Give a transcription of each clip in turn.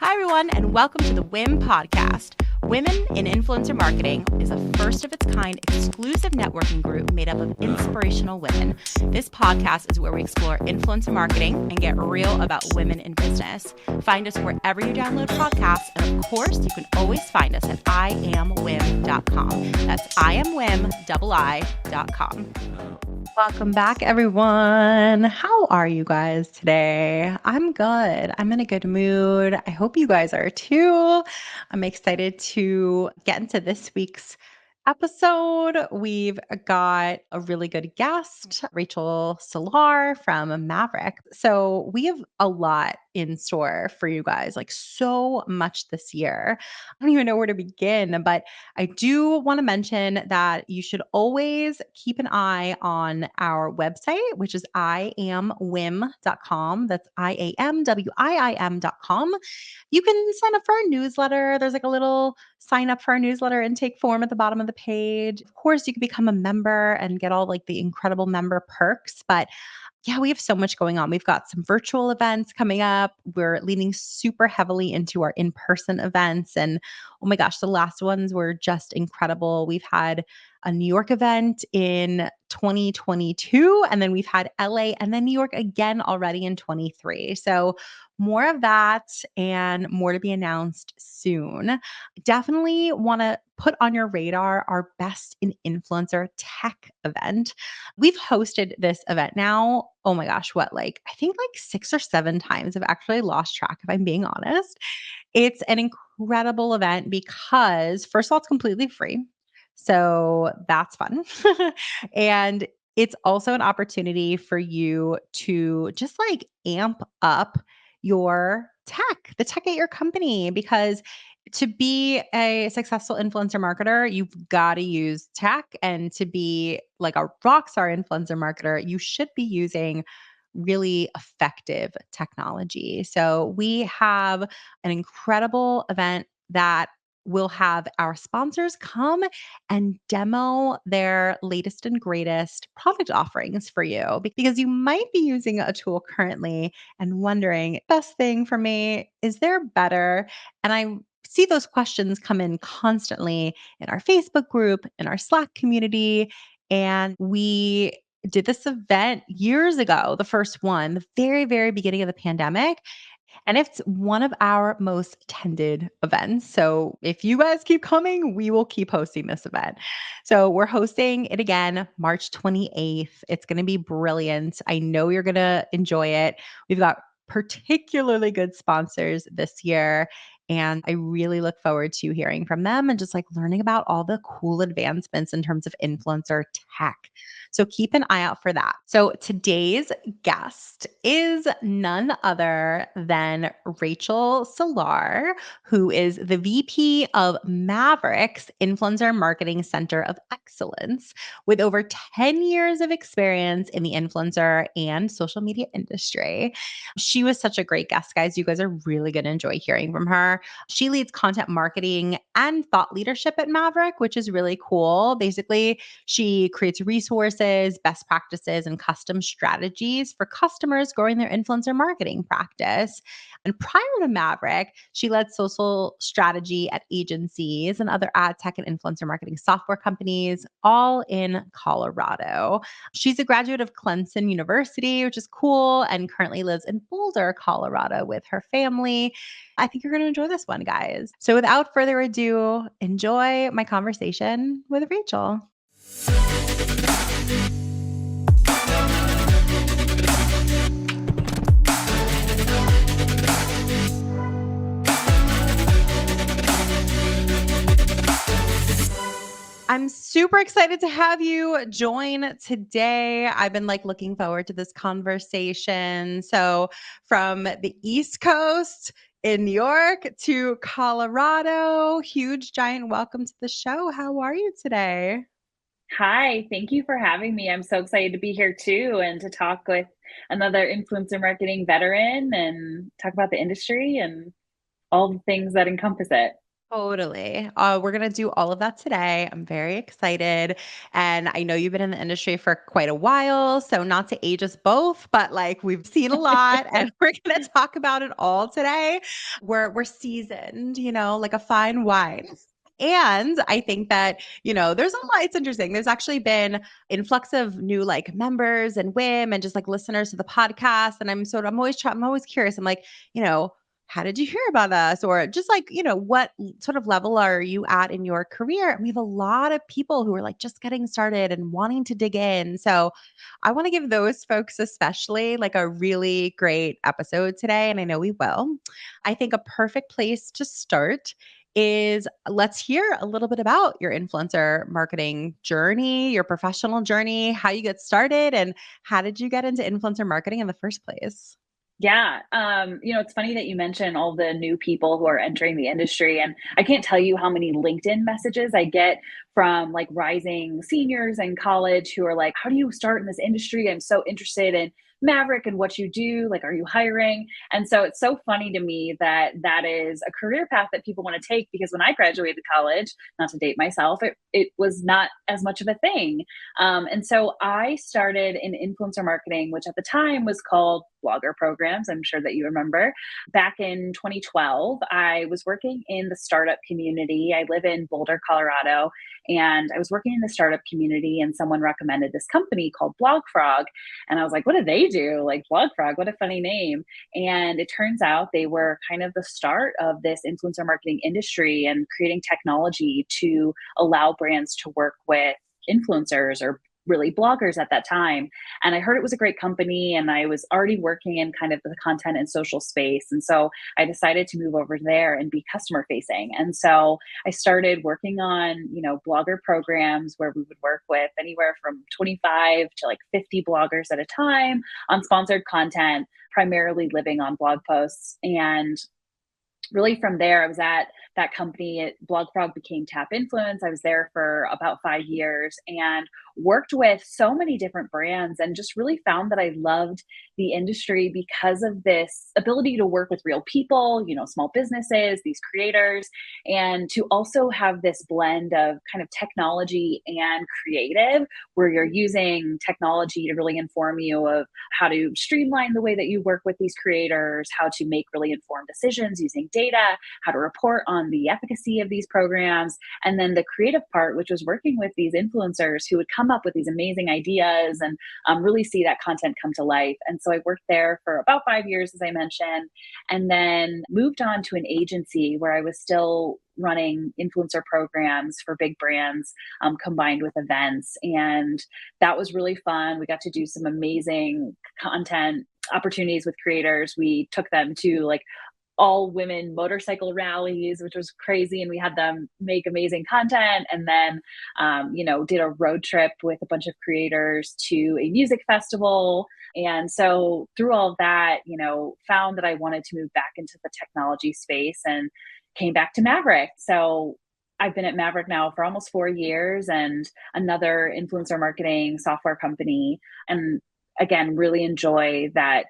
Hi, everyone, and welcome to the WIM podcast. Women in Influencer Marketing is a first of its kind exclusive networking group made up of inspirational women. This podcast is where we explore influencer marketing and get real about women in business. Find us wherever you download podcasts, and of course, you can always find us at iamwim.com. That's iamwim.com. Welcome back, everyone. How are you guys today? I'm good. I'm in a good mood. I hope you guys are too. I'm excited to get into this week's episode. We've got a really good guest, Rachael Cihlar from Mavrck. So we have a lot in store for you guys, like so much this year. I don't even know where to begin, but I do want to mention that you should always keep an eye on our website, which is iamwim.com. That's iamwim.com. You can sign up for our newsletter. There's like a little sign up for our newsletter intake form at the bottom of the page. Of course, you can become a member and get all like the incredible member perks, but yeah, we have so much going on. We've got some virtual events coming up. We're leaning super heavily into our in-person events. And oh my gosh, the last ones were just incredible. We've had a New York event in 2022, and then we've had LA and then New York again already in 23. So more of that and more to be announced soon. Definitely want to put on your radar our Best in Influencer Tech event. We've hosted this event now, oh my gosh, I think like 6 or 7 times. I've actually lost track if I'm being honest. It's an incredible event because, first of all, it's completely free. So that's fun. And it's also an opportunity for you to just like amp up your tech, the tech at your company, because to be a successful influencer marketer, you've got to use tech. And to be like a rock star influencer marketer, you should be using really effective technology. So we have an incredible event that will have our sponsors come and demo their latest and greatest product offerings for you, because you might be using a tool currently and wondering, best thing for me, is there better? And I see those questions come in constantly in our Facebook group, in our Slack community. And we did this event years ago, the first one, the very, very beginning of the pandemic. And it's one of our most attended events. So if you guys keep coming, we will keep hosting this event. So we're hosting it again March 28th. It's going to be brilliant. I know you're going to enjoy it. We've got particularly good sponsors this year. And I really look forward to hearing from them and just like learning about all the cool advancements in terms of influencer tech. So keep an eye out for that. So today's guest is none other than Rachael Cihlar, who is the VP of Mavrck's Influencer Marketing Center of Excellence, with over 10 years of experience in the influencer and social media industry. She was such a great guest, guys. You guys are really going to enjoy hearing from her. She leads content marketing and thought leadership at Mavrck, which is really cool. Basically, she creates resources, best practices, and custom strategies for customers growing their influencer marketing practice. And prior to Mavrck, she led social strategy at agencies and other ad tech and influencer marketing software companies, all in Colorado. She's a graduate of Clemson University, which is cool, and currently lives in Boulder, Colorado with her family. I think you're going to enjoy this one, guys. So without further ado, enjoy my conversation with Rachael. I'm super excited to have you join today. I've been like looking forward to this conversation. So from the East Coast in New York to Colorado, huge giant welcome to the show. How are you today? Hi, thank you for having me. I'm so excited to be here too and to talk with another influencer marketing veteran and talk about the industry and all the things that encompass it. Totally. We're going to do all of that today. I'm very excited. And I know you've been in the industry for quite a while. So, not to age us both, but like we've seen a lot and we're going to talk about it all today. We're seasoned, like a fine wine. And I think that, there's a lot, it's interesting. There's actually been influx of new like members and WIM and just like listeners to the podcast. And I'm always curious. I'm like, you know, how did you hear about us? Or just like, what sort of level are you at in your career? And we have a lot of people who are like just getting started and wanting to dig in. So I want to give those folks, especially, like a really great episode today. And I know we will. I think a perfect place to start is let's hear a little bit about your influencer marketing journey, your professional journey, how you get started, and how did you get into influencer marketing in the first place? Yeah, it's funny that you mention all the new people who are entering the industry, and I can't tell you how many LinkedIn messages I get from like rising seniors in college who are like, "How do you start in this industry? I'm so interested in Maverick and what you do. Like, are you hiring?" And so it's so funny to me that that is a career path that people want to take because when I graduated college, not to date myself, it was not as much of a thing. And so I started in influencer marketing, which at the time was called blogger programs. I'm sure that you remember. Back in 2012, I was working in the startup community. I live in Boulder, Colorado, and I was working in the startup community, and someone recommended this company called BlogFrog. And I was like, what do they do? Like BlogFrog, what a funny name. And it turns out they were kind of the start of this influencer marketing industry and creating technology to allow brands to work with influencers or really bloggers at that time. And I heard it was a great company and I was already working in kind of the content and social space. And so I decided to move over there and be customer facing. And so I started working on, blogger programs where we would work with anywhere from 25 to like 50 bloggers at a time on sponsored content, primarily living on blog posts. And really from there, I was at that company. BlogFrog became Tap Influence. I was there for about 5 years and worked with so many different brands and just really found that I loved the industry because of this ability to work with real people, small businesses, these creators, and to also have this blend of kind of technology and creative where you're using technology to really inform you of how to streamline the way that you work with these creators, how to make really informed decisions using data, how to report on the efficacy of these programs, and then the creative part, which was working with these influencers who would come up with these amazing ideas and really see that content come to life. And so I worked there for about 5 years, as I mentioned, and then moved on to an agency where I was still running influencer programs for big brands combined with events. And that was really fun. We got to do some amazing content opportunities with creators. We took them to like all women motorcycle rallies, which was crazy. And we had them make amazing content. And then, did a road trip with a bunch of creators to a music festival. And so through all of that, found that I wanted to move back into the technology space and came back to Mavrck. So I've been at Mavrck now for almost 4 years and another influencer marketing software company. And again, really enjoy that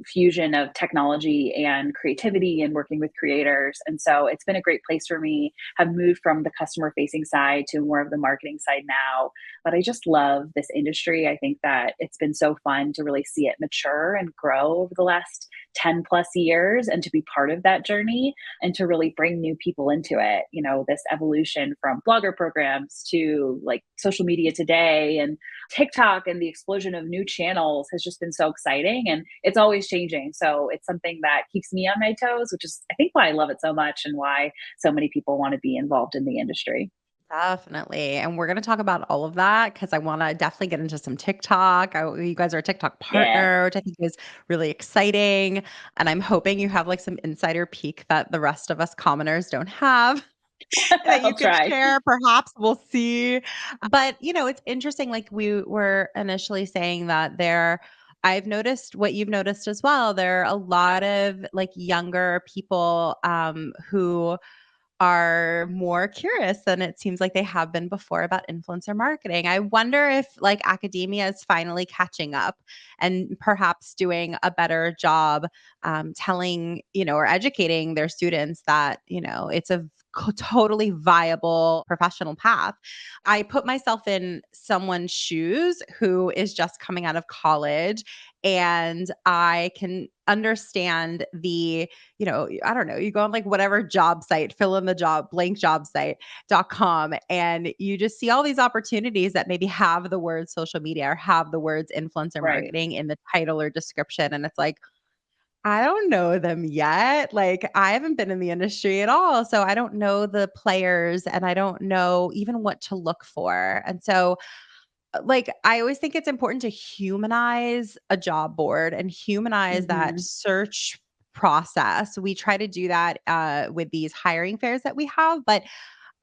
fusion of technology and creativity and working with creators. And so it's been a great place for me. Have moved from the customer facing side to more of the marketing side now. But I just love this industry. I think that it's been so fun to really see it mature and grow over the last 10 plus years and to be part of that journey and to really bring new people into it. This evolution from blogger programs to like social media today and TikTok and the explosion of new channels has just been so exciting and it's always changing. So it's something that keeps me on my toes, which is, I think, why I love it so much and why so many people want to be involved in the industry. Definitely. And we're going to talk about all of that because I want to definitely get into some TikTok. You guys are a TikTok Yeah. partner, which I think is really exciting. And I'm hoping you have like some insider peek that the rest of us commoners don't have that you I'll could try. share. Perhaps we'll see. But, it's interesting. Like we were initially saying that I've noticed what you've noticed as well. There are a lot of like younger people who are more curious than it seems like they have been before about influencer marketing. I wonder if like academia is finally catching up and perhaps doing a better job telling, or educating their students that, it's a totally viable professional path. I put myself in someone's shoes who is just coming out of college, and I can understand I don't know, you go on like whatever job site, fill in the job, blank job site.com, and you just see all these opportunities that maybe have the words social media or have the words influencer Right. marketing in the title or description. And it's like, I don't know them yet. Like, I haven't been in the industry at all. So I don't know the players and I don't know even what to look for. And so, like, I always think it's important to humanize a job board and humanize that Hmm. search process. We try to do that with these hiring fairs that we have, but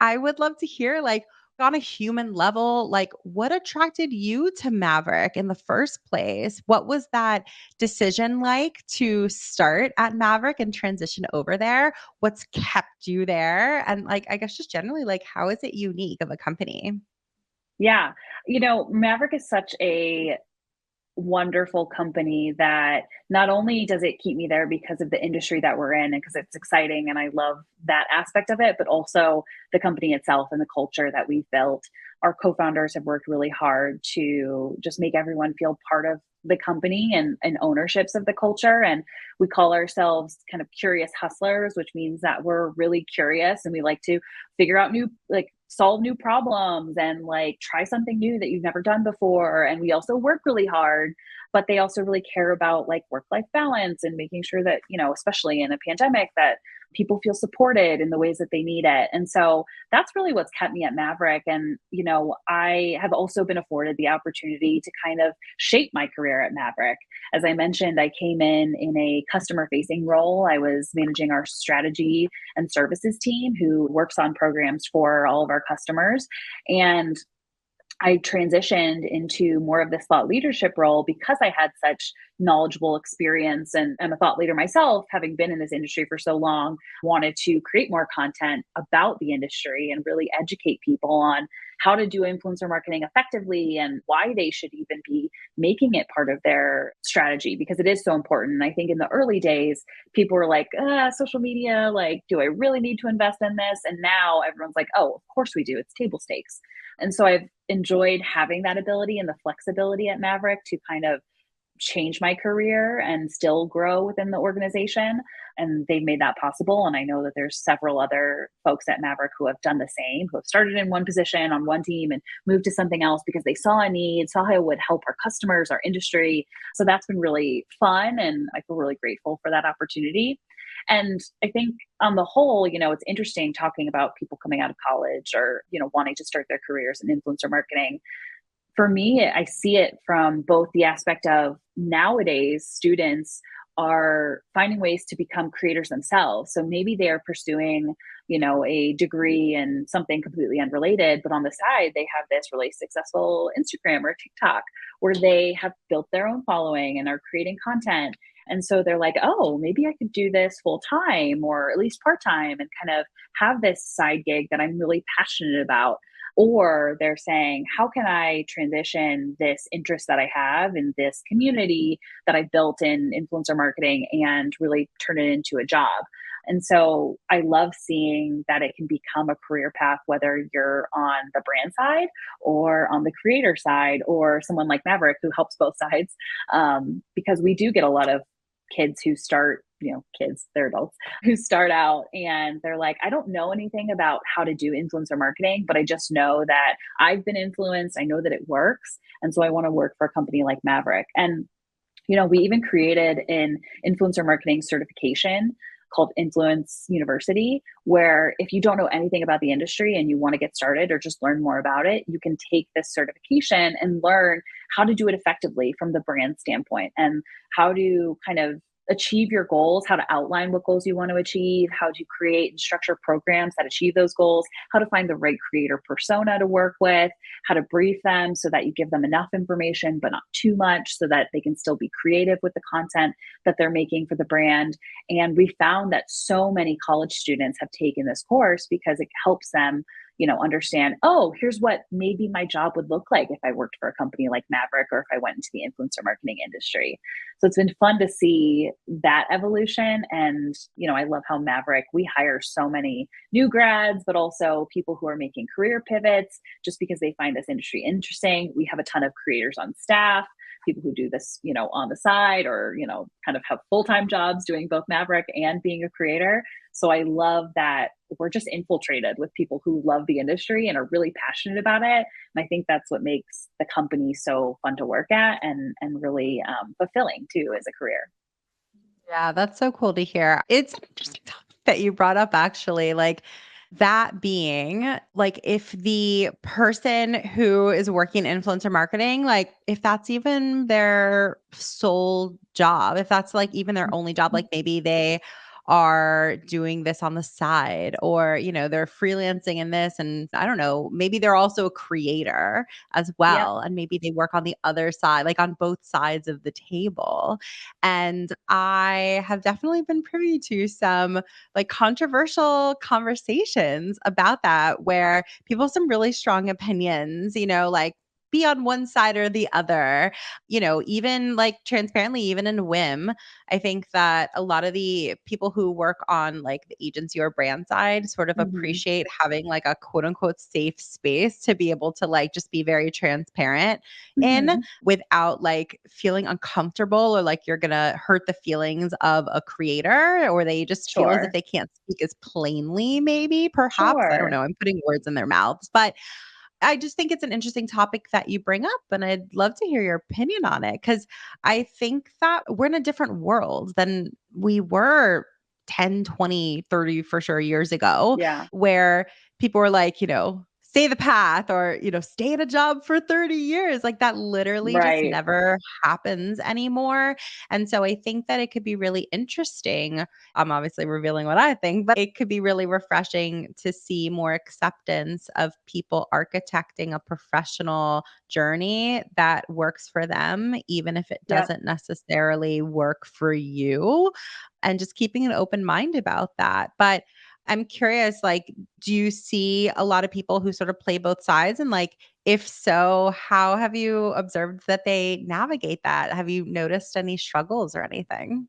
I would love to hear, like, on a human level, like, what attracted you to Mavrck in the first place? What was that decision like to start at Mavrck and transition over there? What's kept you there? And, like, I guess just generally, like, how is it unique of a company? Yeah. Maverick is such a wonderful company that not only does it keep me there because of the industry that we're in and because it's exciting and I love that aspect of it, but also the company itself and the culture that we've built. Our co-founders have worked really hard to just make everyone feel part of the company and ownerships of the culture. And we call ourselves kind of curious hustlers, which means that we're really curious and we like to figure out solve new problems and like try something new that you've never done before. And we also work really hard, but they also really care about like work life balance and making sure that, especially in a pandemic, that people feel supported in the ways that they need it. And so that's really what's kept me at Mavrck. And, I have also been afforded the opportunity to kind of shape my career at Mavrck. As I mentioned, I came in a customer facing role. I was managing our strategy and services team who works on programs for all of our customers. And I transitioned into more of this thought leadership role because I had such knowledgeable experience and I'm a thought leader myself, having been in this industry for so long, wanted to create more content about the industry and really educate people on how to do influencer marketing effectively and why they should even be making it part of their strategy because it is so important. And I think in the early days, people were like, social media, like, do I really need to invest in this? And now everyone's like, oh, of course we do. It's table stakes. And so I've enjoyed having that ability and the flexibility at Mavrck to kind of change my career and still grow within the organization. And they've made that possible. And I know that there's several other folks at Mavrck who have done the same, who have started in one position on one team and moved to something else because they saw a need, saw how it would help our customers, our industry. So that's been really fun. And I feel really grateful for that opportunity. And I think on the whole, it's interesting talking about people coming out of college or, wanting to start their careers in influencer marketing. For me, I see it from both the aspect of nowadays students are finding ways to become creators themselves. So maybe they are pursuing, a degree in something completely unrelated, but on the side, they have this really successful Instagram or TikTok where they have built their own following and are creating content. And so they're like, oh, maybe I could do this full time or at least part time and kind of have this side gig that I'm really passionate about. Or they're saying, how can I transition this interest that I have in this community that I built in influencer marketing and really turn it into a job? And so I love seeing that it can become a career path, whether you're on the brand side or on the creator side, or someone like Mavrck who helps both sides. Because we do get a lot of kids who start, kids, they're adults who start out and they're like, I don't know anything about how to do influencer marketing, but I just know that I've been influenced. I know that it works. And so I want to work for a company like Mavrck. And, we even created an influencer marketing certification called Influence University, where if you don't know anything about the industry and you want to get started or just learn more about it, you can take this certification and learn how to do it effectively from the brand standpoint and how to kind of achieve your goals, how to outline what goals you want to achieve, how to create and structure programs that achieve those goals, how to find the right creator persona to work with, how to brief them so that you give them enough information, but not too much so that they can still be creative with the content that they're making for the brand. And we found that so many college students have taken this course because it helps them understand, oh, here's what maybe my job would look like if I worked for a company like Mavrck or if I went into the influencer marketing industry. So it's been fun to see that evolution. And, I love how Mavrck, we hire so many new grads, but also people who are making career pivots just because they find this industry interesting. We have a ton of creators on staff, people who do this, on the side or, kind of have full-time jobs doing both Mavrck and being a creator. So I love that we're just infiltrated with people who love the industry and are really passionate about it. And I think that's what makes the company so fun to work at and really fulfilling too as a career. Yeah, that's so cool to hear. It's an interesting topic that you brought up actually, like that being like if the person who is working influencer marketing, like if that's even their sole job, if that's like even their only job, like Mhm. maybe they are doing this on the side or they're freelancing in this and I don't know, maybe they're also a creator as Yep. well and maybe they work on the other side, like on both sides of the table. And I have definitely been privy to some like controversial conversations about that where people have some really strong opinions, like be on one side or the other, even like transparently, even in whim. I think that a lot of the people who work on like the agency or brand side sort of Hmm. appreciate having like a quote unquote safe space to be able to like just be very transparent in Hmm. without like feeling uncomfortable or like you're gonna hurt the feelings of a creator or they just feel as if Sure. they can't speak as plainly, maybe, perhaps. I don't Sure. know. I'm putting words in their mouths. But I just think it's an interesting topic that you bring up, and I'd love to hear your opinion on it because I think that we're in a different world than we were 10, 20, 30 for sure years ago, Yeah. where people were like, stay the path or, stay in a job for 30 years. Like that literally just Right. never happens anymore. And so I think that it could be really interesting. I'm obviously revealing what I think, but it could be really refreshing to see more acceptance of people architecting a professional journey that works for them, even if it Yep. doesn't necessarily work for you, and just keeping an open mind about that. But I'm curious, like, do you see a lot of people who sort of play both sides? And like, if so, how have you observed that they navigate that? Have you noticed any struggles or anything?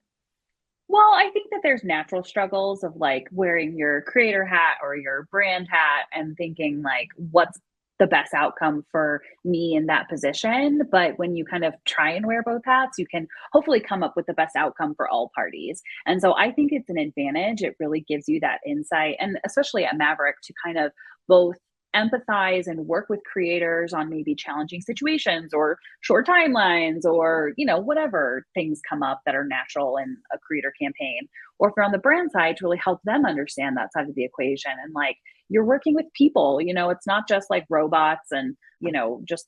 Well, I think that there's natural struggles of like wearing your creator hat or your brand hat and thinking like, what's the best outcome for me in that position? But when you kind of try and wear both hats, you can hopefully come up with the best outcome for all parties. And so I think it's an advantage. It really gives you that insight, and especially at Maverick, to kind of both empathize and work with creators on maybe challenging situations or short timelines or whatever things come up that are natural in a creator campaign, or if you're on the brand side, to really help them understand that side of the equation. And like, you're working with people, it's not just like robots and just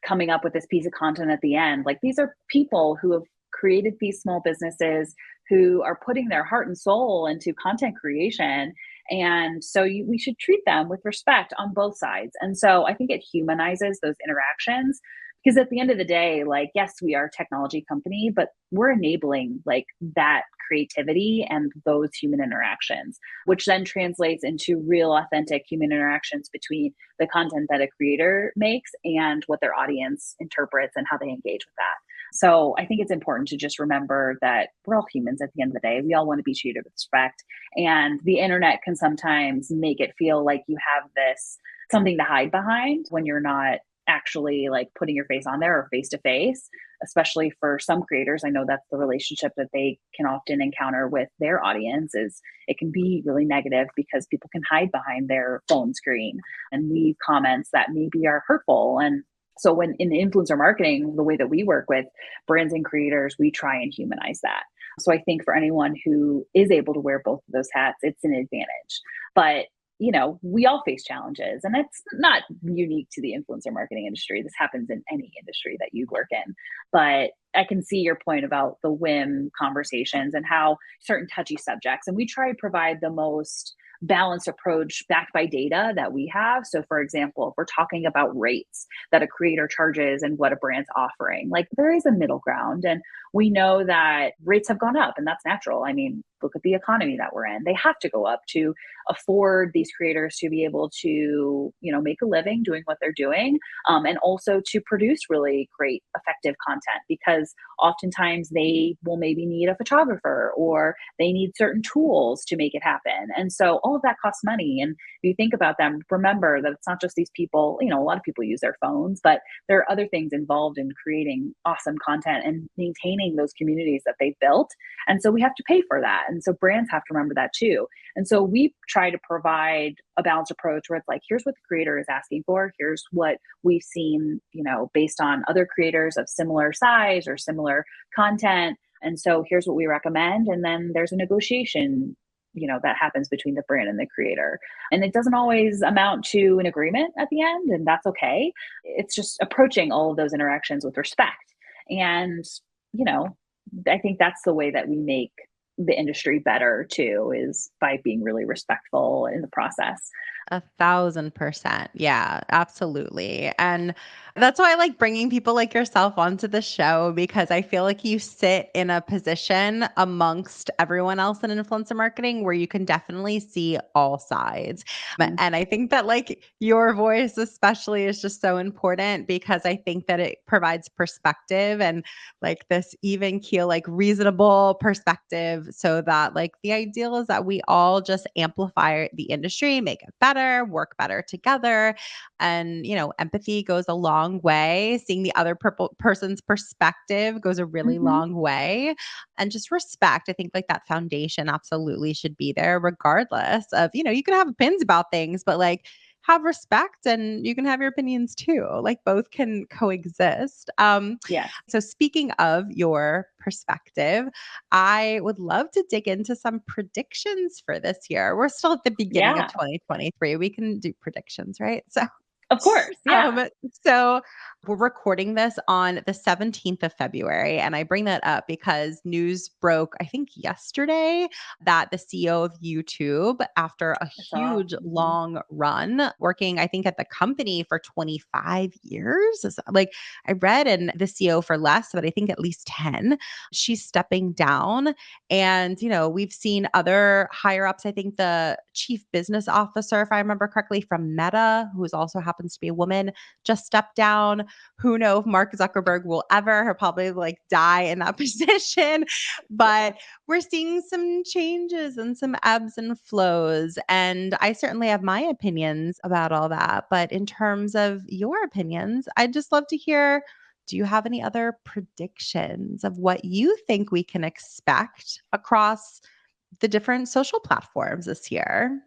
coming up with this piece of content at the end. Like, these are people who have created these small businesses, who are putting their heart and soul into content creation. And so we should treat them with respect on both sides. And so I think it humanizes those interactions, because at the end of the day, like, yes, we are a technology company, but we're enabling like that creativity and those human interactions, which then translates into real authentic human interactions between the content that a creator makes and what their audience interprets and how they engage with that. So I think it's important to just remember that we're all humans at the end of the day. We all want to be treated with respect. And the internet can sometimes make it feel like you have this something to hide behind when you're not actually like putting your face on there or face to face, especially for some creators. I know that's the relationship that they can often encounter with their audience. Is it can be really negative because people can hide behind their phone screen and leave comments that maybe are hurtful. And so when in influencer marketing, the way that we work with brands and creators, we try and humanize that. So I think for anyone who is able to wear both of those hats, it's an advantage. But we all face challenges, and it's not unique to the influencer marketing industry. This happens in any industry that you work in. But I can see your point about the whim conversations and how certain touchy subjects, and we try to provide the most balanced approach backed by data that we have. So, for example, if we're talking about rates that a creator charges and what a brand's offering, like there is a middle ground. And we know that rates have gone up, and that's natural. I mean, look at the economy that we're in. They have to go up to afford these creators to be able to, make a living doing what they're doing, and also to produce really great, effective content, because oftentimes they will maybe need a photographer or they need certain tools to make it happen. And so all of that costs money. And if you think about them, remember that it's not just these people, a lot of people use their phones, but there are other things involved in creating awesome content and maintaining those communities that they've built. And so we have to pay for that. And so brands have to remember that too. And so we try to provide a balanced approach where it's like, here's what the creator is asking for. Here's what we've seen, based on other creators of similar size or similar content. And so here's what we recommend. And then there's a negotiation, that happens between the brand and the creator. And it doesn't always amount to an agreement at the end, and that's okay. It's just approaching all of those interactions with respect. And, you know, I think that's the way that we make the industry better too, is by being really respectful in the process. 1,000%. Yeah, absolutely. And that's why I like bringing people like yourself onto the show, because I feel like you sit in a position amongst everyone else in influencer marketing where you can definitely see all sides. Mm. And I think that like your voice especially is just so important, because I think that it provides perspective and like this even keel, like reasonable perspective, so that like the ideal is that we all just amplify the industry, make it better, work better together. And, empathy goes a long way. Seeing the other person's perspective goes a really Hmm. long way. And just respect. I think like that foundation absolutely should be there, regardless of, you can have opinions about things, but like have respect and you can have your opinions too. Like both can coexist. Yes. So, speaking of your perspective, I would love to dig into some predictions for this year. We're still at the beginning of Yeah. 2023. We can do predictions, right? So, Of course. Yeah. um, so we're recording this on the 17th of February. And I bring that up because news broke, I think yesterday, that the CEO of YouTube, after a I saw. huge Hmm. long run working, I think at the company for 25 years, like I read, and the CEO for less, but I think at least 10, she's stepping down. And, we've seen other higher ups. I think the chief business officer, if I remember correctly, from Meta, who also happens to be a woman, just stepped down. Who knows if Mark Zuckerberg will ever, he'll probably like die in that position. Yeah. But we're seeing some changes and some ebbs and flows. And I certainly have my opinions about all that. But in terms of your opinions, I'd just love to hear, do you have any other predictions of what you think we can expect across the different social platforms this year?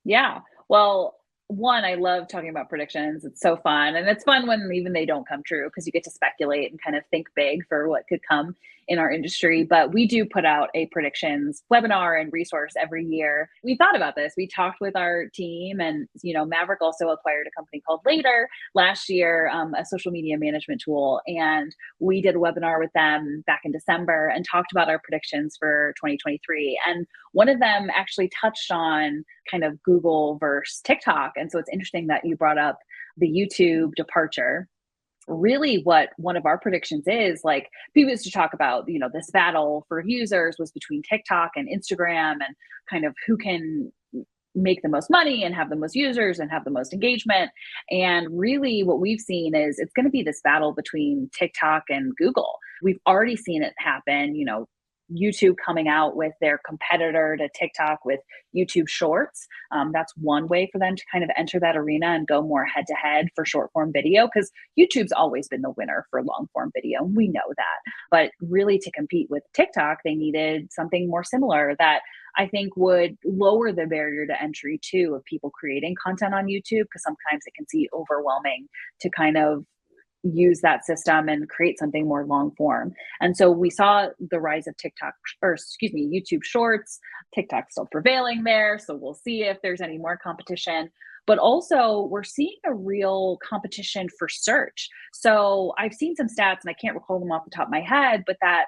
Yeah. Well, one, I love talking about predictions. It's so fun. And it's fun when even they don't come true, because you get to speculate and kind of think big for what could come in our industry. But we do put out a predictions webinar and resource every year. We thought about this. We talked with our team, and, Mavrck also acquired a company called Later last year, a social media management tool. And we did a webinar with them back in December and talked about our predictions for 2023. And one of them actually touched on kind of Google versus TikTok. And so it's interesting that you brought up the YouTube departure. Really, what one of our predictions is, like, people used to talk about, this battle for users was between TikTok and Instagram, and kind of who can make the most money and have the most users and have the most engagement. And really, what we've seen is it's going to be this battle between TikTok and Google. We've already seen it happen, YouTube coming out with their competitor to TikTok with YouTube Shorts. That's one way for them to kind of enter that arena and go more head to head for short form video, because YouTube's always been the winner for long form video. We know that. But really, to compete with TikTok, they needed something more similar that I think would lower the barrier to entry too of people creating content on YouTube, because sometimes it can be overwhelming to kind of use that system and create something more long form. And so we saw the rise of TikTok, or excuse me, YouTube Shorts. TikTok's still prevailing there. So we'll see if there's any more competition. But also, we're seeing a real competition for search. So I've seen some stats, and I can't recall them off the top of my head, but that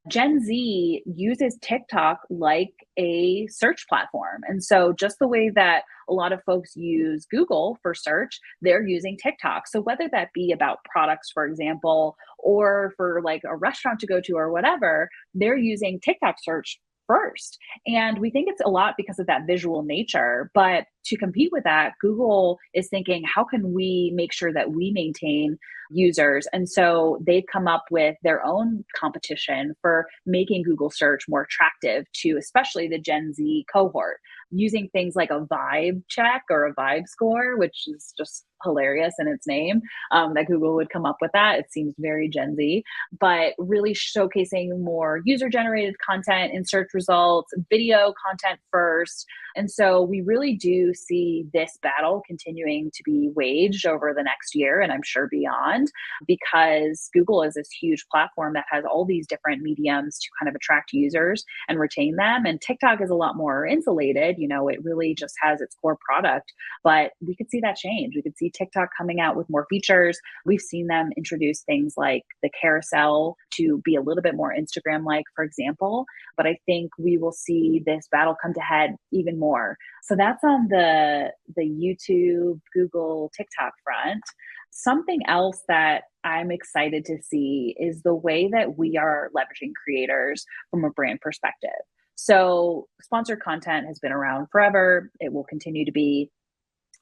Gen Z uses TikTok like a search platform. And so, just the way that a lot of folks use Google for search, they're using TikTok. So, whether that be about products, for example, or for like a restaurant to go to or whatever, they're using TikTok search first. And we think it's a lot because of that visual nature. But to compete with that, Google is thinking, how can we make sure that we maintain users? And so they've come up with their own competition for making Google search more attractive to especially the Gen Z cohort, using things like a vibe check or a vibe score, which is just hilarious in its name, that Google would come up with that. It seems very Gen Z, but really showcasing more user generated content in search results, video content first. And so we really do see this battle continuing to be waged over the next year, and I'm sure beyond, because Google is this huge platform that has all these different mediums to kind of attract users and retain them. And TikTok is a lot more insulated. It really just has its core product, but we could see that change. We could see TikTok coming out with more features. We've seen them introduce things like the carousel to be a little bit more Instagram like, for example. But I think we will see this battle come to head even more. So that's on the YouTube, Google, TikTok front. Something else that I'm excited to see is the way that we are leveraging creators from a brand perspective. So, sponsored content has been around forever, it will continue to be.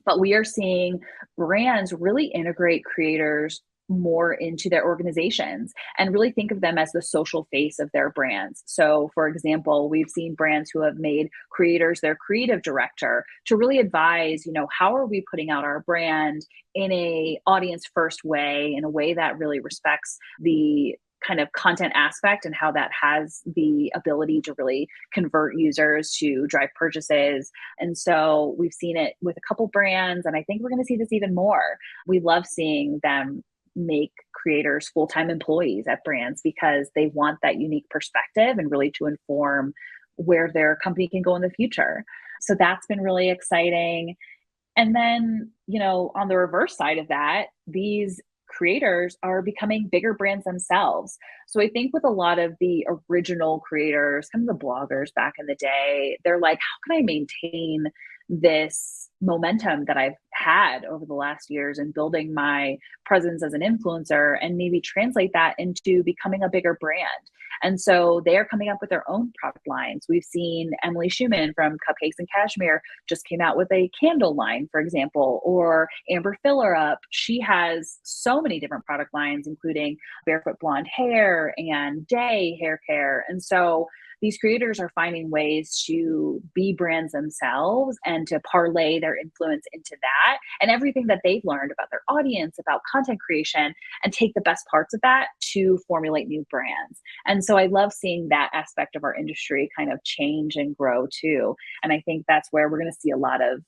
But we are seeing brands really integrate creators more into their organizations and really think of them as the social face of their brands. So, for example, we've seen brands who have made creators their creative director to really advise, how are we putting out our brand in a audience first way, in a way that really respects the kind of content aspect and how that has the ability to really convert users to drive purchases. And so we've seen it with a couple brands, and I think we're going to see this even more. We love seeing them make creators full-time employees at brands because they want that unique perspective and really to inform where their company can go in the future. So that's been really exciting. And then, on the reverse side of that, these creators are becoming bigger brands themselves. So I think with a lot of the original creators, kind of the bloggers back in the day, they're like, how can I maintain this momentum that I've had over the last years and building my presence as an influencer and maybe translate that into becoming a bigger brand? And so they are coming up with their own product lines. We've seen Emily Schumann from Cupcakes and Cashmere just came out with a candle line, for example, or Amber Fillerup. She has so many different product lines, including Barefoot Blonde Hair and Day Hair Care. And so these creators are finding ways to be brands themselves and to parlay their influence into that and everything that they've learned about their audience, about content creation, and take the best parts of that to formulate new brands. And so I love seeing that aspect of our industry kind of change and grow too. And I think that's where we're going to see a lot of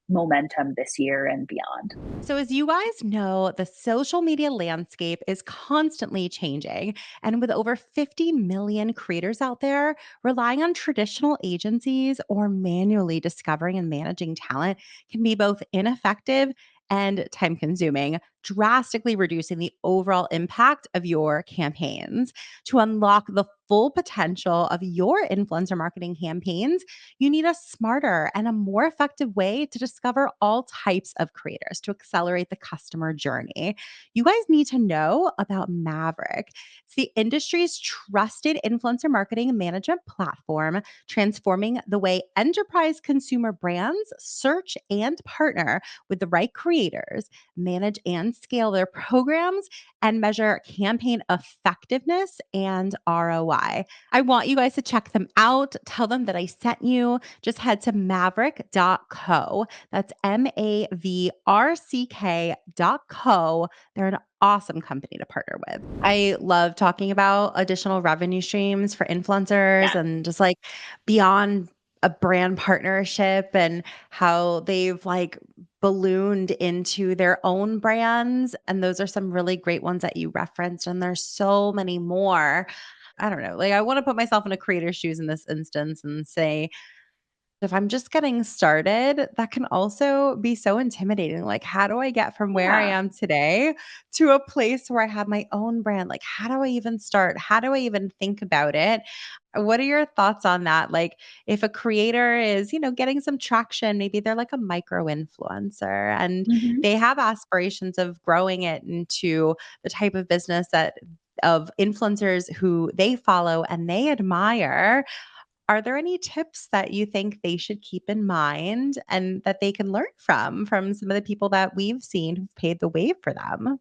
momentum this year and beyond. So, as you guys know, the social media landscape is constantly changing. And with over 50 million creators out there, relying on traditional agencies or manually discovering and managing talent can be both ineffective and time consuming, drastically reducing the overall impact of your campaigns. To unlock the full potential of your influencer marketing campaigns, you need a smarter and a more effective way to discover all types of creators to accelerate the customer journey. You guys need to know about Mavrck. It's the industry's trusted influencer marketing management platform, transforming the way enterprise consumer brands search and partner with the right creators, manage and scale their programs, and measure campaign effectiveness and ROI. I want you guys to check them out. Tell them that I sent you. Just head to mavrck.co. That's mavrck.co. They're an awesome company to partner with. I love talking about additional revenue streams for influencers Yeah. and just like beyond a brand partnership and how they've like ballooned into their own brands. And those are some really great ones that you referenced. And there's so many more. I don't know. Like, I want to put myself in a creator's shoes in this instance and say, if I'm just getting started, that can also be so intimidating. Like, how do I get from where I Yeah. am today to a place where I have my own brand? Like, how do I even start? How do I even think about it? What are your thoughts on that? Like, if a creator is, getting some traction, maybe they're like a micro influencer and Mhm. they have aspirations of growing it into the type of business of influencers who they follow and they admire. Are there any tips that you think they should keep in mind and that they can learn from some of the people that we've seen who've paved the way for them?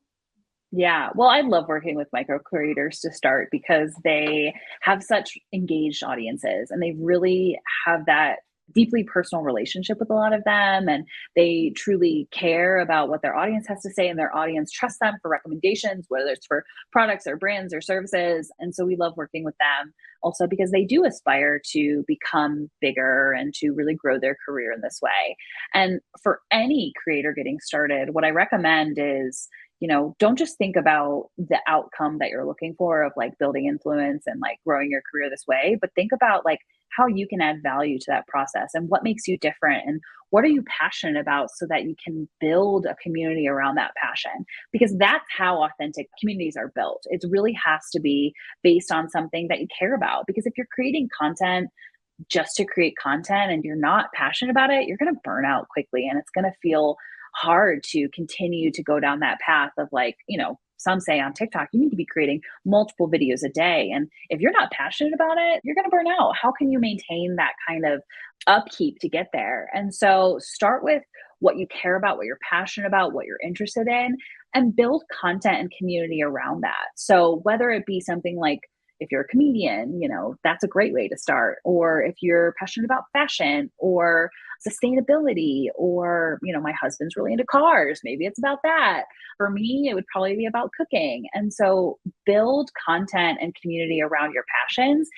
Yeah. Well, I love working with micro creators to start because they have such engaged audiences and they really have that deeply personal relationship with a lot of them. And they truly care about what their audience has to say, and their audience trusts them for recommendations, whether it's for products or brands or services. And so we love working with them also because they do aspire to become bigger and to really grow their career in this way. And for any creator getting started, what I recommend is, don't just think about the outcome that you're looking for of like building influence and like growing your career this way, but think about like how you can add value to that process and what makes you different and what are you passionate about so that you can build a community around that passion, because that's how authentic communities are built. It really has to be based on something that you care about, because if you're creating content just to create content and you're not passionate about it, you're going to burn out quickly and it's going to feel hard to continue to go down that path of like, some say on TikTok, you need to be creating multiple videos a day. And if you're not passionate about it, you're going to burn out. How can you maintain that kind of upkeep to get there? And so start with what you care about, what you're passionate about, what you're interested in, and build content and community around that. So whether it be something like, if you're a comedian, that's a great way to start. Or if you're passionate about fashion or sustainability, or, my husband's really into cars, maybe it's about that. For me, it would probably be about cooking. And so build content and community around your passions,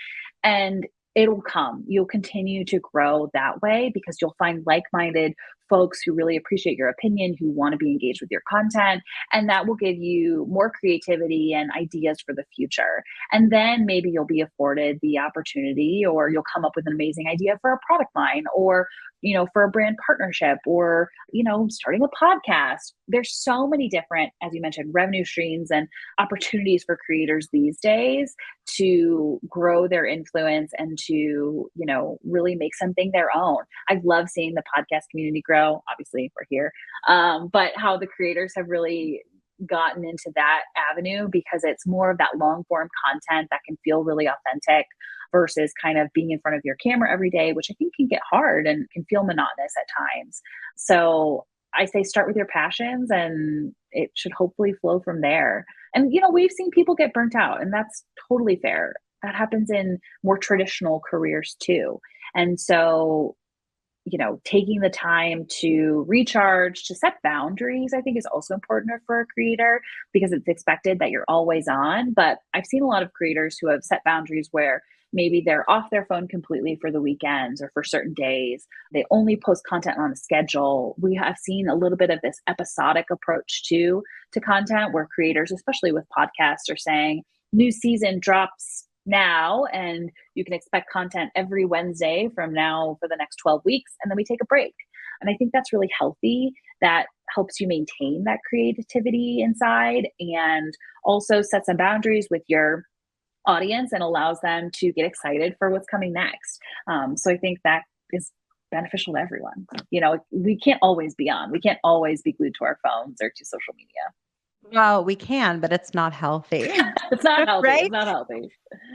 and it'll come. You'll continue to grow that way because you'll find like minded folks who really appreciate your opinion, who want to be engaged with your content. And that will give you more creativity and ideas for the future. And then maybe you'll be afforded the opportunity, or you'll come up with an amazing idea for a product line, or for a brand partnership, or starting a podcast. There's so many different, as you mentioned, revenue streams and opportunities for creators these days to grow their influence and to really make something their own. I love seeing the podcast community grow. Obviously we're here, but how the creators have really gotten into that avenue, because it's more of that long form content that can feel really authentic versus kind of being in front of your camera every day, which I think can get hard and can feel monotonous at times. So I say start with your passions and it should hopefully flow from there. And, we've seen people get burnt out, and that's totally fair. That happens in more traditional careers too. And so, taking the time to recharge, to set boundaries, I think is also important for a creator, because it's expected that you're always on. But I've seen a lot of creators who have set boundaries where maybe they're off their phone completely for the weekends or for certain days. They only post content on a schedule. We have seen a little bit of this episodic approach to content, where creators, especially with podcasts, are saying new season drops now and you can expect content every Wednesday from now for the next 12 weeks, and then we take a break. And I think that's really healthy. That helps you maintain that creativity inside, and also set some boundaries with your audience and allows them to get excited for what's coming next. So I think that is beneficial to everyone. We can't always be on. We can't always be glued to our phones or to social media. Well, we can, but it's not healthy, It's not healthy. right? It's not healthy.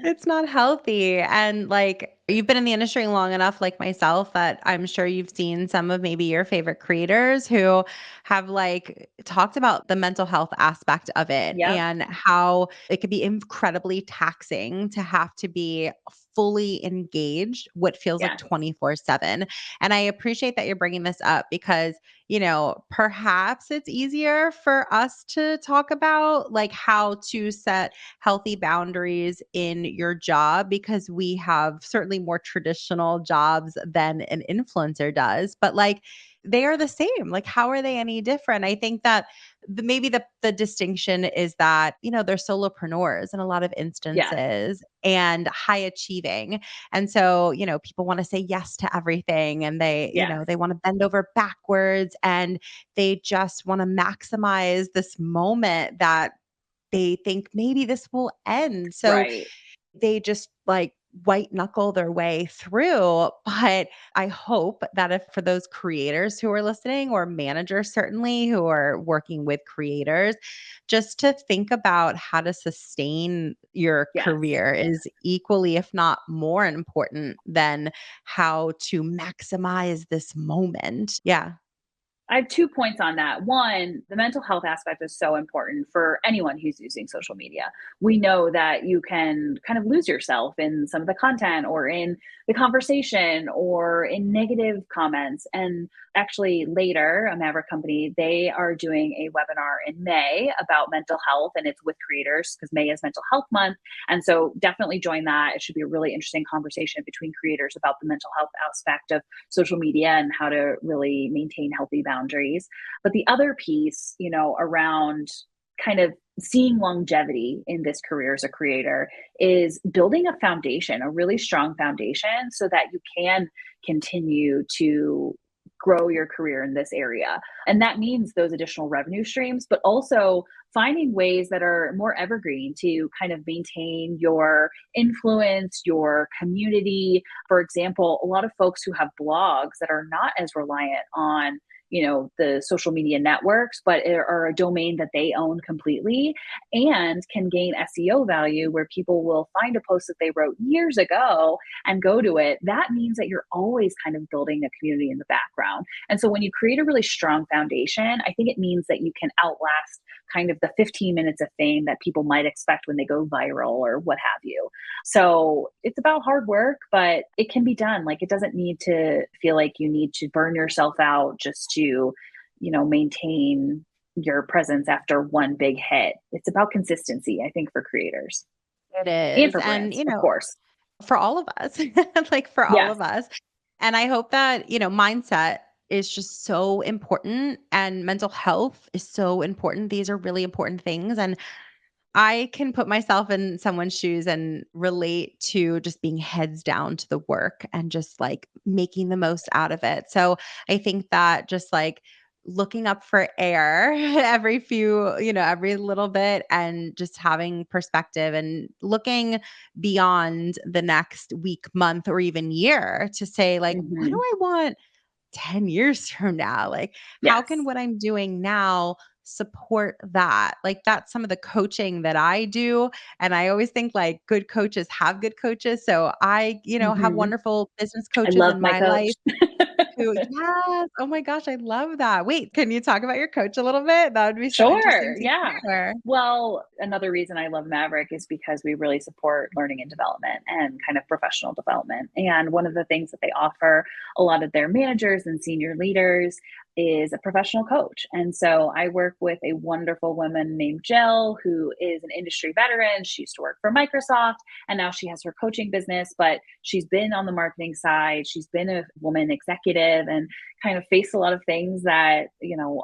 It's not healthy. And like, you've been in the industry long enough, like myself, that I'm sure you've seen some of maybe your favorite creators who have like talked about the mental health aspect of it Yep. and how it could be incredibly taxing to have to be fully engaged, what feels like Yes. 24/7. And I appreciate that you're bringing this up because, perhaps it's easier for us to talk about like how to set healthy boundaries in your job because we have certainly more traditional jobs than an influencer does. But like, they are the same. Like, how are they any different? I think that maybe the distinction is that, they're solopreneurs in a lot of Yes. instances and high achieving. And so, people want to say yes to everything, and they Yes. want to bend over backwards, and they just want to maximize this moment that they think maybe this will end. So Right. they just like white knuckle their way through. But I hope that if for those creators who are listening, or managers certainly who are working with creators, just to think about how to sustain your Yes. career is equally, if not more important than how to maximize this moment. Yeah. I have 2 points on that. One, the mental health aspect is so important for anyone who's using social media. We know that you can kind of lose yourself in some of the content or in the conversation or in negative comments. And actually, later, a Maverick company, they are doing a webinar in May about mental health, and it's with creators because May is Mental Health Month. And so definitely join that. It should be a really interesting conversation between creators about the mental health aspect of social media and how to really maintain healthy boundaries. But the other piece, around kind of seeing longevity in this career as a creator is building a foundation, a really strong foundation, so that you can continue to grow your career in this area. And that means those additional revenue streams, but also finding ways that are more evergreen to kind of maintain your influence, your community. For example, a lot of folks who have blogs that are not as reliant on the social media networks, but are a domain that they own completely and can gain SEO value where people will find a post that they wrote years ago and go to it. That means that you're always kind of building a community in the background. And so when you create a really strong foundation, I think it means that you can outlast kind of the 15 minutes of fame that people might expect when they go viral or what have you. So it's about hard work, but it can be done. Like, it doesn't need to feel like you need to burn yourself out just to, maintain your presence after one big hit. It's about consistency, I think, for creators It and is. for And, brands, of course. for all of us, like for all Yes. of us. And I hope that, mindset is just so important, and mental health is so important. These are really important things. And I can put myself in someone's shoes and relate to just being heads down to the work and just like making the most out of it. So I think that just like looking up for air every little bit, and just having perspective and looking beyond the next week, month, or even year to say, like, what do Hmm. I want 10 years from now? Like, how can Yes. what I'm doing now support that? Like, that's some of the coaching that I do. And I always think like good coaches have good coaches. So I, have Hmm. wonderful business I coaches love in my my coach. life who, yes. Oh my gosh, I love that. Wait, can you talk about your coach a little bit? That would be so interesting Sure. to Yeah. hear. Well, another reason I love Maverick is because we really support learning and development and kind of professional development. And one of the things that they offer a lot of their managers and senior leaders is a professional coach. And so I work with a wonderful woman named Jill, who is an industry veteran. She used to work for Microsoft and now she has her coaching business, but she's been on the marketing side. She's been a woman executive and kind of faced a lot of things that,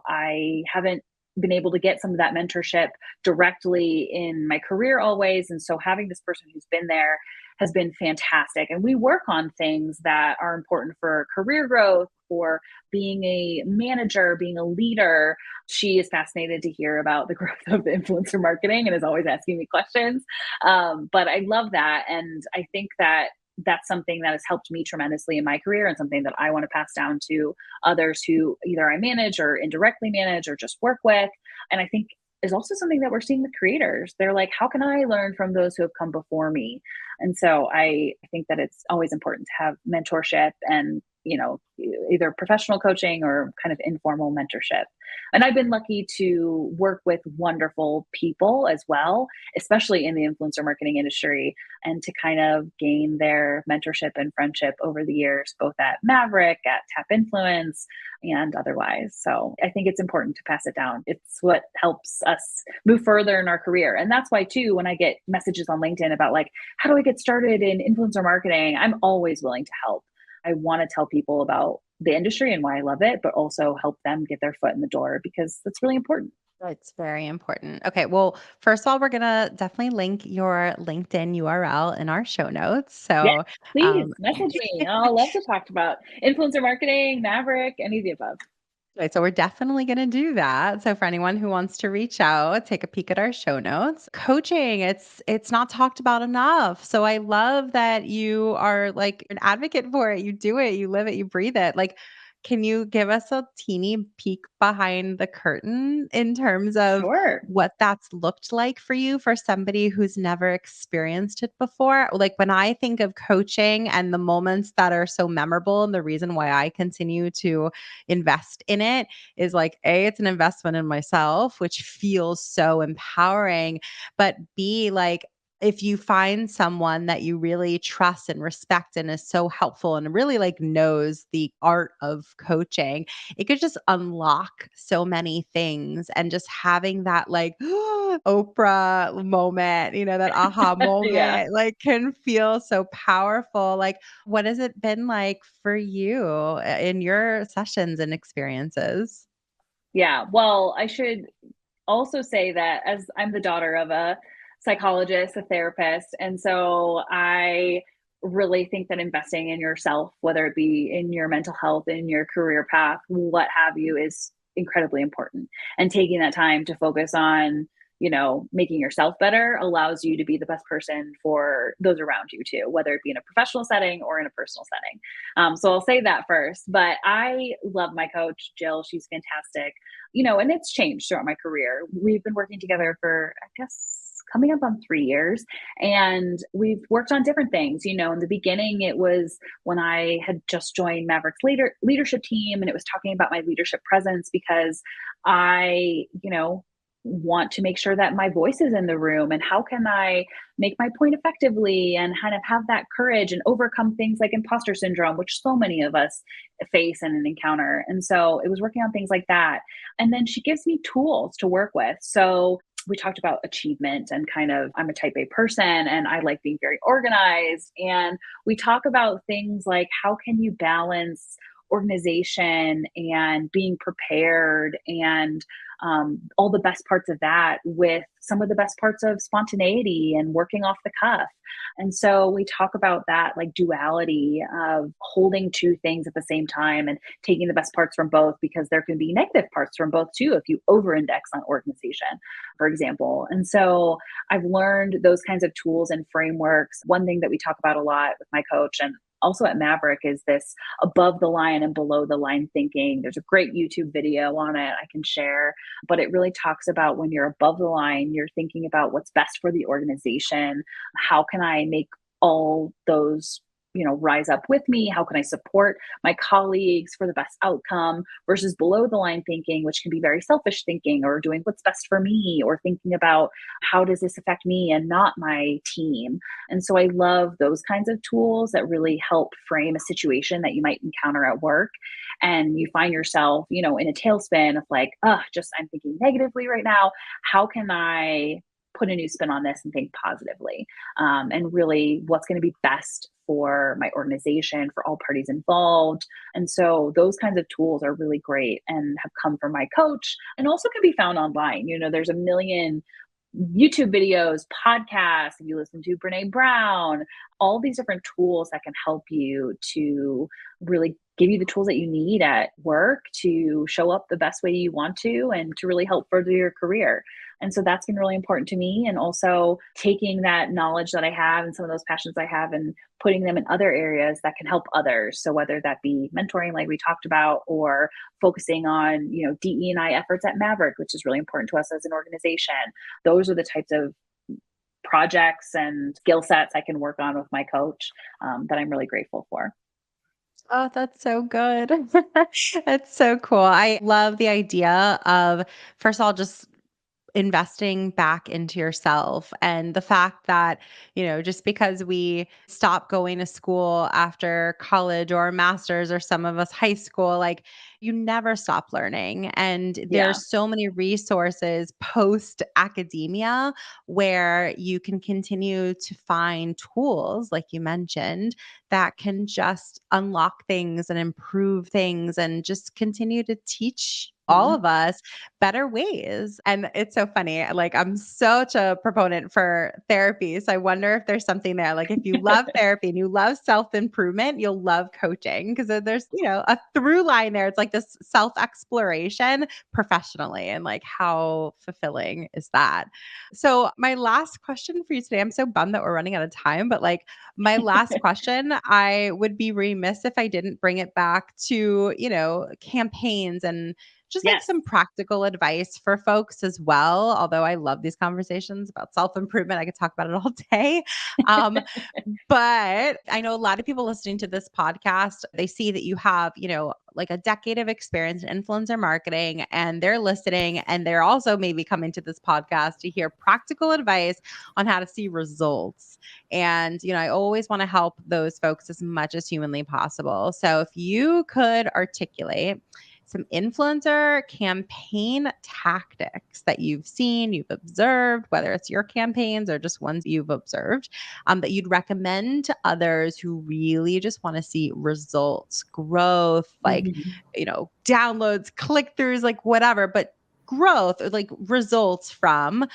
I haven't been able to get some of that mentorship directly in my career always. And so having this person who's been there has been fantastic. And we work on things that are important for career growth or being a manager, being a leader. She is fascinated to hear about the growth of influencer marketing and is always asking me questions. But I love that. And I think that that's something that has helped me tremendously in my career and something that I want to pass down to others who either I manage or indirectly manage or just work with. And I think is also something that we're seeing with creators. They're like, how can I learn from those who have come before me? And so I think that it's always important to have mentorship and, either professional coaching or kind of informal mentorship. And I've been lucky to work with wonderful people as well, especially in the influencer marketing industry, and to kind of gain their mentorship and friendship over the years, both at Maverick, at Tap Influence, and otherwise. So I think it's important to pass it down. It's what helps us move further in our career. And that's why, too, when I get messages on LinkedIn about like, how do I get started in influencer marketing? I'm always willing to help. I want to tell people about the industry and why I love it, but also help them get their foot in the door because that's really important. It's very important. Okay, well, first of all, we're gonna definitely link your LinkedIn URL in our show notes. Yeah, So, please um, message me. I'll love to talk about influencer marketing, Maverick, any of the above. right, so we're definitely gonna do that. So for anyone who wants to reach out, take a peek at our show notes. Coaching, it's not talked about enough. So I love that you are like an advocate for it. You do it, you live it, you breathe it. Like, can you give us a teeny peek behind the curtain in terms of Sure. what that's looked like for you for somebody who's never experienced it before? Like when I think of coaching and the moments that are so memorable and the reason why I continue to invest in it is like A, it's an investment in myself, which feels so empowering, but B, like if you find someone that you really trust and respect and is so helpful and really like knows the art of coaching, it could just unlock so many things. And just having that like Oprah moment, that aha Yeah. moment, like can feel so powerful. Like, what has it been like for you in your sessions and experiences? Yeah. Well, I should also say that as I'm the daughter of a psychologist, a therapist, and so I really think that investing in yourself, whether it be in your mental health, in your career path, what have you, is incredibly important. And taking that time to focus on, making yourself better allows you to be the best person for those around you too, whether it be in a professional setting or in a personal setting. So I'll say that first. But I love my coach, Jill. She's fantastic. And it's changed throughout my career. We've been working together for, I guess, coming up on 3 years, and we've worked on different things. In the beginning, it was when I had just joined Maverick's leadership team, and it was talking about my leadership presence because I, want to make sure that my voice is in the room and how can I make my point effectively and kind of have that courage and overcome things like imposter syndrome, which so many of us face and encounter. And so it was working on things like that. And then she gives me tools to work with. So we talked about achievement and kind of I'm a type A person and I like being very organized. And we talk about things like how can you balance organization and being prepared and all the best parts of that with some of the best parts of spontaneity and working off the cuff. And so we talk about that like duality of holding two things at the same time and taking the best parts from both because there can be negative parts from both too if you over index on organization, for example. And so I've learned those kinds of tools and frameworks. One thing that we talk about a lot with my coach and also at Maverick is this above the line and below the line thinking. There's a great YouTube video on it I can share, but it really talks about when you're above the line, you're thinking about what's best for the organization. How can I make all those rise up with me? How can I support my colleagues for the best outcome versus below the line thinking, which can be very selfish thinking or doing what's best for me or thinking about how does this affect me and not my team. And so I love those kinds of tools that really help frame a situation that you might encounter at work. And you find yourself, in a tailspin of like, just I'm thinking negatively right now. How can I put a new spin on this and think positively? And really what's going to be best for my organization, for all parties involved. And so those kinds of tools are really great and have come from my coach and also can be found online. There's a million YouTube videos, podcasts, if you listen to Brene Brown, all these different tools that can help you to really give you the tools that you need at work to show up the best way you want to and to really help further your career. And so that's been really important to me. And also taking that knowledge that I have and some of those passions I have and putting them in other areas that can help others. So whether that be mentoring, like we talked about, or focusing on, DE&I efforts at Maverick, which is really important to us as an organization. Those are the types of projects and skill sets I can work on with my coach that I'm really grateful for. Oh, that's so good. That's so cool. I love the idea of, first of all, just investing back into yourself. And the fact that, just because we stop going to school after college or master's, or some of us high school, like, you never stop learning. And Yeah. there's so many resources post academia where you can continue to find tools, like you mentioned, that can just unlock things and improve things and just continue to teach all Mhm. of us better ways. And it's so funny. Like, I'm such a proponent for therapy. So I wonder if there's something there. Like, if you love therapy and you love self improvement, you'll love coaching, because there's, a through line there. It's like this self exploration professionally. And like, how fulfilling is that? So, my last question for you today, I'm so bummed that we're running out of time, but like, my last question, I would be remiss if I didn't bring it back to, campaigns and just like Yes. some practical advice for folks as well. Although I love these conversations about self improvement, I could talk about it all day. Um, but I know a lot of people listening to this podcast, they see that you have, like a decade of experience in influencer marketing, and they're listening, and they're also maybe coming to this podcast to hear practical advice on how to see results. And, I always want to help those folks as much as humanly possible. So if you could articulate some influencer campaign tactics that you've seen, you've observed, whether it's your campaigns or just ones you've observed, that you'd recommend to others who really just want to see results, growth, like, Mhm. downloads, click throughs, like whatever, but growth, or like results from.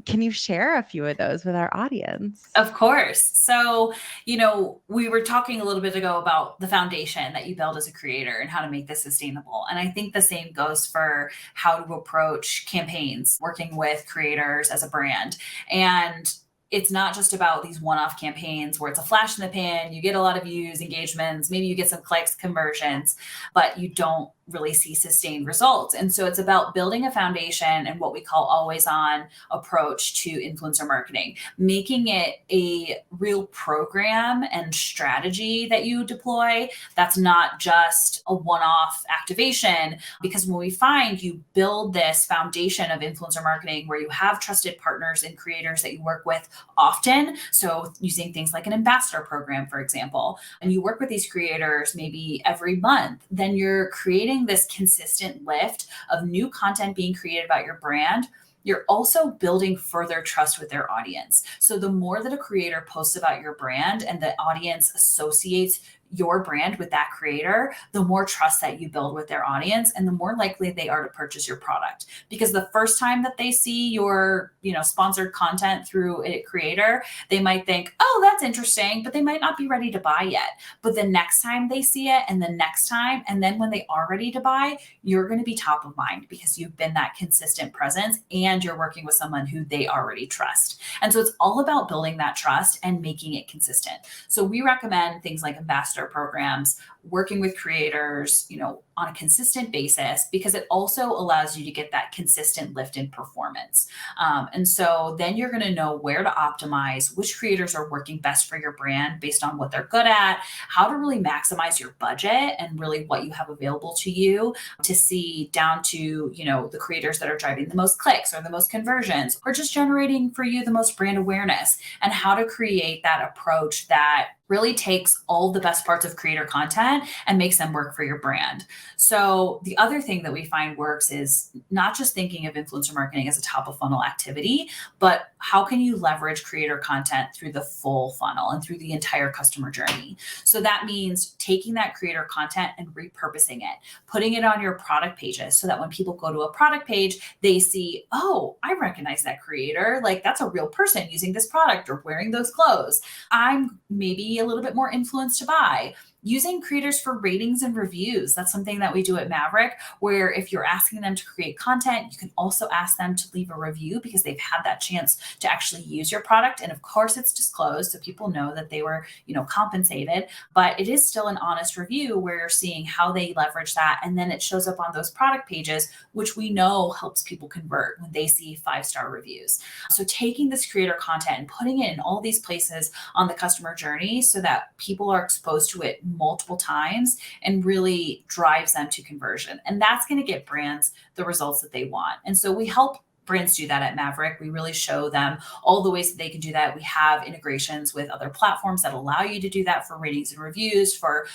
Can you share a few of those with our audience? Of course. So, we were talking a little bit ago about the foundation that you build as a creator and how to make this sustainable. And I think the same goes for how to approach campaigns, working with creators as a brand. And it's not just about these one off campaigns where it's a flash in the pan, you get a lot of views, engagements, maybe you get some clicks, conversions, but you don't really see sustained results. And so it's about building a foundation and what we call always on approach to influencer marketing, making it a real program and strategy that you deploy. That's not just a one off activation, because when we find you build this foundation of influencer marketing where you have trusted partners and creators that you work with often. So, using things like an ambassador program, for example, and you work with these creators maybe every month, then you're creating this consistent lift of new content being created about your brand. You're also building further trust with their audience. So the more that a creator posts about your brand and the audience associates your brand with that creator, the more trust that you build with their audience and the more likely they are to purchase your product. Because the first time that they see your, sponsored content through a creator, they might think, "Oh, that's interesting," but they might not be ready to buy yet. But the next time they see it and the next time, and then when they are ready to buy, you're going to be top of mind because you've been that consistent presence and you're working with someone who they already trust. And so it's all about building that trust and making it consistent. So we recommend things like ambassador programs, working with creators, on a consistent basis, because it also allows you to get that consistent lift in performance. And so then you're going to know where to optimize, which creators are working best for your brand based on what they're good at, how to really maximize your budget and really what you have available to you to see down to, the creators that are driving the most clicks or the most conversions or just generating for you the most brand awareness, and how to create that approach that really takes all the best parts of creator content and makes them work for your brand. So the other thing that we find works is not just thinking of influencer marketing as a top of funnel activity, but how can you leverage creator content through the full funnel and through the entire customer journey? So that means taking that creator content and repurposing it, putting it on your product pages so that when people go to a product page, they see, "Oh, I recognize that creator. Like, that's a real person using this product or wearing those clothes. I'm maybe a little bit more influenced to buy." Using creators for ratings and reviews. That's something that we do at Mavrck, where if you're asking them to create content, you can also ask them to leave a review because they've had that chance to actually use your product. And of course, it's disclosed, so people know that they were, compensated, but it is still an honest review where you're seeing how they leverage that. And then it shows up on those product pages, which we know helps people convert when they see 5-star reviews. So taking this creator content and putting it in all these places on the customer journey so that people are exposed to it multiple times and really drives them to conversion. And that's going to get brands the results that they want. And so we help brands do that at Mavrck. We really show them all the ways that they can do that. We have integrations with other platforms that allow you to do that for ratings and reviews, for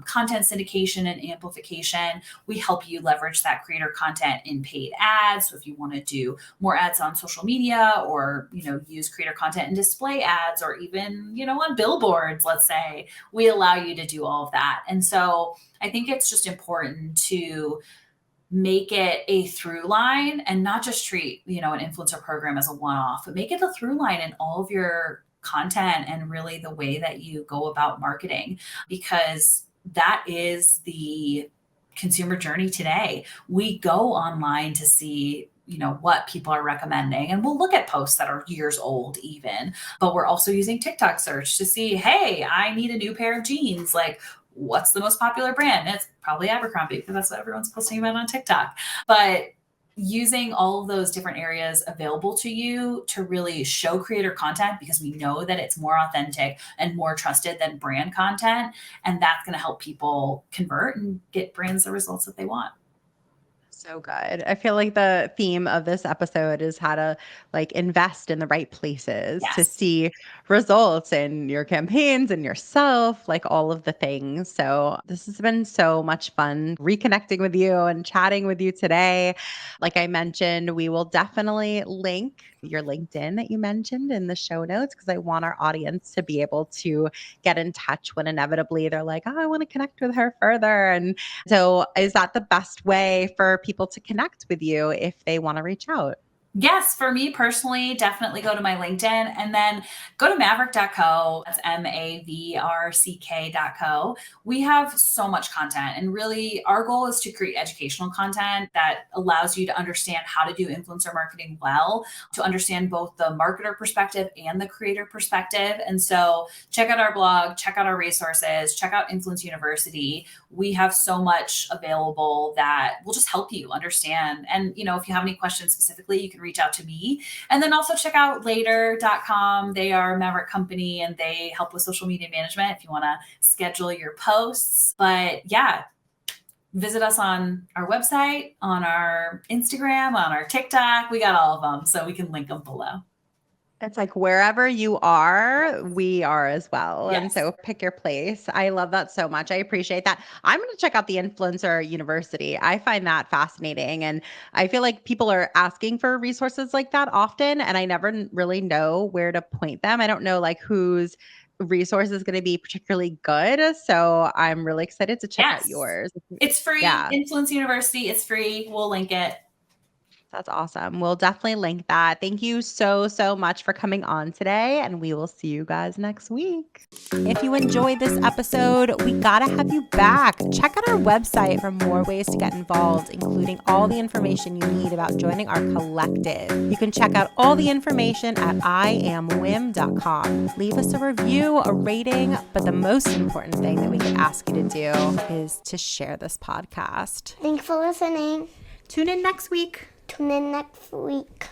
content syndication and amplification. We help you leverage that creator content in paid ads. So if you want to do more ads on social media, or, use creator content in display ads, or even, on billboards, let's say, we allow you to do all of that. And so I think it's just important to make it a through line and not just treat, an influencer program as a one-off, but make it a through line in all of your content and really the way that you go about marketing, because that is the consumer journey today. We go online to see what people are recommending, and we'll look at posts that are years old even, but we're also using TikTok search to see, hey, I need a new pair of jeans, like, what's the most popular brand? It's probably Abercrombie, because that's what everyone's posting about on TikTok. But using all of those different areas available to you to really show creator content, because we know that it's more authentic and more trusted than brand content. And that's going to help people convert and get brands the results that they want. So good. I feel like the theme of this episode is how to invest in the right places to Yes. see results in your campaigns and yourself, all of the things. So this has been so much fun reconnecting with you and chatting with you today. Like I mentioned, we will definitely link your LinkedIn that you mentioned in the show notes, because I want our audience to be able to get in touch when inevitably they're like, oh, I want to connect with her further. And so is that the best way for people to connect with you if they want to reach out? Yes, for me personally, definitely go to my LinkedIn, and then go to mavrck.co. That's mavrck.co. We have so much content, and really our goal is to create educational content that allows you to understand how to do influencer marketing well, to understand both the marketer perspective and the creator perspective. And so check out our blog, check out our resources, check out Influence University. We have so much available that will just help you understand. And, if you have any questions specifically, you can reach out to me. And then also check out later.com. They are a Mavrck company, and they help with social media management if you want to schedule your posts. But yeah, visit us on our website, on our Instagram, on our TikTok. We got all of them, so we can link them below. It's like wherever you are, we are as well. And Yes. so pick your place. I love that so much. I appreciate that. I'm going to check out the Influencer University. I find that fascinating. And I feel like people are asking for resources like that often, and I never really know where to point them. I don't know whose resource is going to be particularly good. So I'm really excited to check out Yes. yours. It's free. Yeah. Influence University. It's free. We'll link it. That's awesome. We'll definitely link that. Thank you so, so much for coming on today, and we will see you guys next week. If you enjoyed this episode, we gotta have you back. Check out our website for more ways to get involved, including all the information you need about joining our collective. You can check out all the information at iamwim.com. Leave us a review, a rating, but the most important thing that we could ask you to do is to share this podcast. Thanks for listening. Tune in next week. Tune in next week.